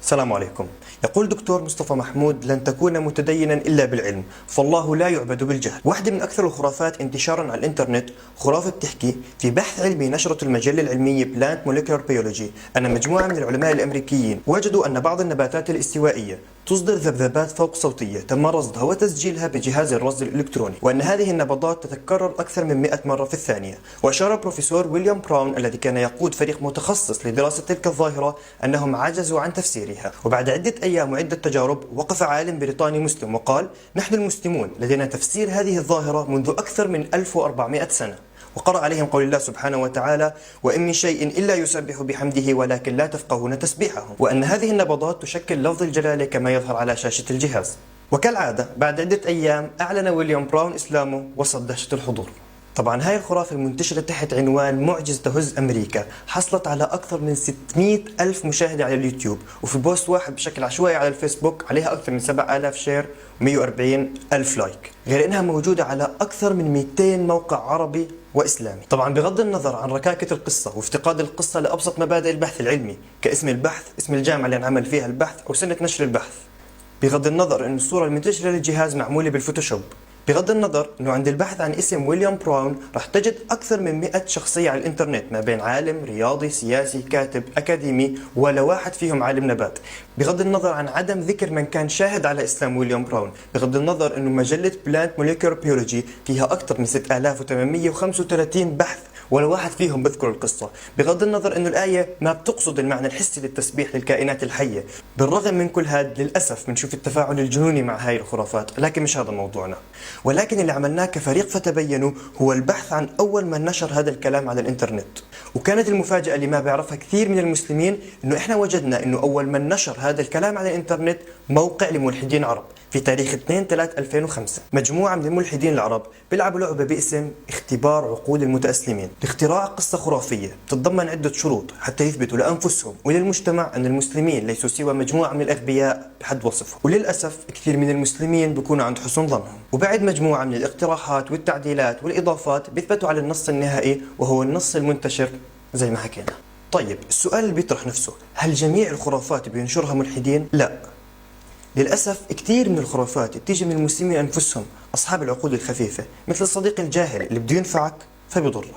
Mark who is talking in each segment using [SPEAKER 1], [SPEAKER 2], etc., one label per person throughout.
[SPEAKER 1] السلام عليكم. يقول دكتور مصطفى محمود: لن تكون متدينا إلا بالعلم، فالله لا يعبد بالجهل. واحدة من أكثر الخرافات انتشارا على الإنترنت خرافة بتحكي في بحث علمي نشرته المجلة العلمية بلانت موليكولار بيولوجي أن مجموعة من العلماء الأمريكيين وجدوا أن بعض النباتات الاستوائية تصدر ذبذبات فوق صوتية تم رصدها وتسجيلها بجهاز الرصد الإلكتروني، وأن هذه النبضات تتكرر أكثر من 100 مرة في الثانية. وأشار بروفيسور ويليام براون الذي كان يقود فريق متخصص لدراسة تلك الظاهرة أنهم عجزوا عن تفسيرها. وبعد عدة أيام وعدة تجارب وقف عالم بريطاني مسلم وقال: نحن المسلمون لدينا تفسير هذه الظاهرة منذ أكثر من 1400 سنة. وقرأ عليهم قول الله سبحانه وتعالى: وإن من شيء إلا يسبح بحمده ولكن لا تفقهون تسبيحهم. وأن هذه النبضات تشكل لفظ الجلالة كما يظهر على شاشة الجهاز. وكالعادة بعد عدة أيام أعلن ويليام براون إسلامه وسط دهشة الحضور. طبعا هاي الخرافة المنتشرة تحت عنوان معجزة تهز أمريكا حصلت على أكثر من 600 ألف مشاهدة على اليوتيوب، وفي بوست واحد بشكل عشوائي على الفيسبوك عليها أكثر من 7000 شير و140 ألف لايك، غير إنها موجودة على أكثر من 200 موقع عربي وإسلامي. طبعا بغض النظر عن ركاكة القصة وافتقاد القصة لأبسط مبادئ البحث العلمي كاسم البحث، اسم الجامعة اللي انعمل فيها البحث، أو سنة نشر البحث، بغض النظر أن الصورة المنتشرة للجهاز معمولة بالفوتوشوب، بغض النظر انه عند البحث عن اسم ويليام براون رح تجد اكثر من 100 شخصية على الانترنت ما بين عالم، رياضي، سياسي، كاتب، اكاديمي، ولا واحد فيهم عالم نبات، بغض النظر عن عدم ذكر من كان شاهد على اسلام ويليام براون، بغض النظر انه مجلة بلانت موليكولار بيولوجي فيها اكثر من 6835 بحث ولا واحد فيهم بذكر القصة، بغض النظر انه الآية ما بتقصد المعنى الحسي للتسبيح للكائنات الحية. بالرغم من كل هذا للأسف بنشوف التفاعل الجنوني مع هاي الخرافات، لكن مش هذا موضوعنا. ولكن اللي عملناه كفريق فتبينوا هو البحث عن أول من نشر هذا الكلام على الإنترنت. وكانت المفاجأة اللي ما بيعرفها كثير من المسلمين إنه إحنا وجدنا إنه أول من نشر هذا الكلام على الإنترنت موقع لملحدين عرب في تاريخ 2/3/2005. مجموعة من الملحدين العرب بيلعبوا لعبة باسم اختبار عقول المتأسلمين لاختراع قصة خرافية تتضمن عدة شروط حتى يثبتوا لأنفسهم وللمجتمع أن المسلمين ليسوا سوى مجموعة من الأغبياء بحد وصفهم. وللأسف كثير من المسلمين بيكونوا عند حسن ظنهم، وبعد مجموعة من الاقتراحات والتعديلات والإضافات بيثبتوا على النص النهائي وهو النص المنتشر زي ما حكينا. طيب السؤال اللي بيطرح نفسه: هل جميع الخرافات بينشرها ملحدين؟ لا، للأسف كثير من الخرافات بتيجي من المسلمين أنفسهم أصحاب العقول الخفيفة، مثل الصديق الجاهل اللي بده ينفعك فبيضرك.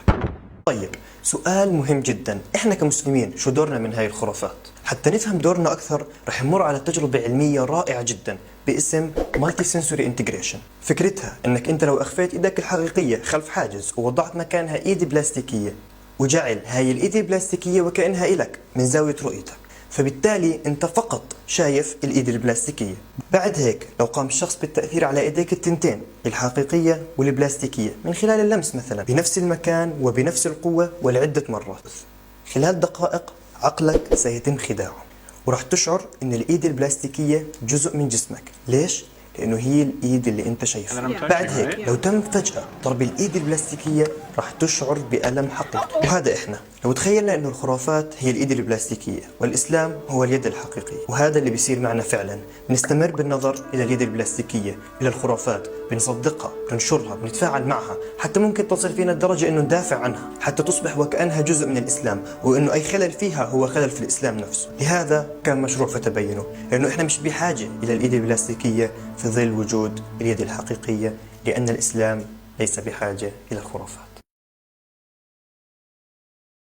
[SPEAKER 1] طيب سؤال مهم جدا: إحنا كمسلمين شو دورنا من هاي الخرافات؟ حتى نفهم دورنا أكثر رح نمر على تجربة علمية رائعة جدا باسم مالتي سنسوري انتجريشن. فكرتها إنك أنت لو أخفيت إيدك الحقيقية خلف حاجز ووضعت مكانها إيد بلاستيكية وجعل هاي الإيد البلاستيكية وكأنها إلك من زاوية رؤيتك، فبالتالي انت فقط شايف الايد البلاستيكية. بعد هيك لو قام الشخص بالتأثير على ايديك التنتين الحقيقية والبلاستيكية من خلال اللمس مثلا بنفس المكان وبنفس القوة ولعدة مرات، خلال دقائق عقلك سيتم خداعه ورح تشعر ان الايد البلاستيكية جزء من جسمك. ليش؟ لأنه هي الإيد اللي أنت شايفها. بعد هيك لو تم فجأة ضرب الإيد البلاستيكية راح تشعر بألم حقيقي. وهذا إحنا لو تخيلنا إنه الخرافات هي الإيد البلاستيكية والإسلام هو اليد الحقيقية، وهذا اللي بيصير معنا فعلا. بنستمر بالنظر إلى اليد البلاستيكية، إلى الخرافات، بنصدقها، بننشرها، بنتفاعل معها، حتى ممكن تصل فينا الدرجة إنه ندافع عنها حتى تصبح وكأنها جزء من الإسلام، وإنه أي خلل فيها هو خلل في الإسلام نفسه. لهذا كان مشروع فتبينوا، لأنه إحنا مش بحاجة إلى الإيد البلاستيكية في ظل وجود اليد الحقيقية، لأن الإسلام ليس بحاجة إلى الخرافات.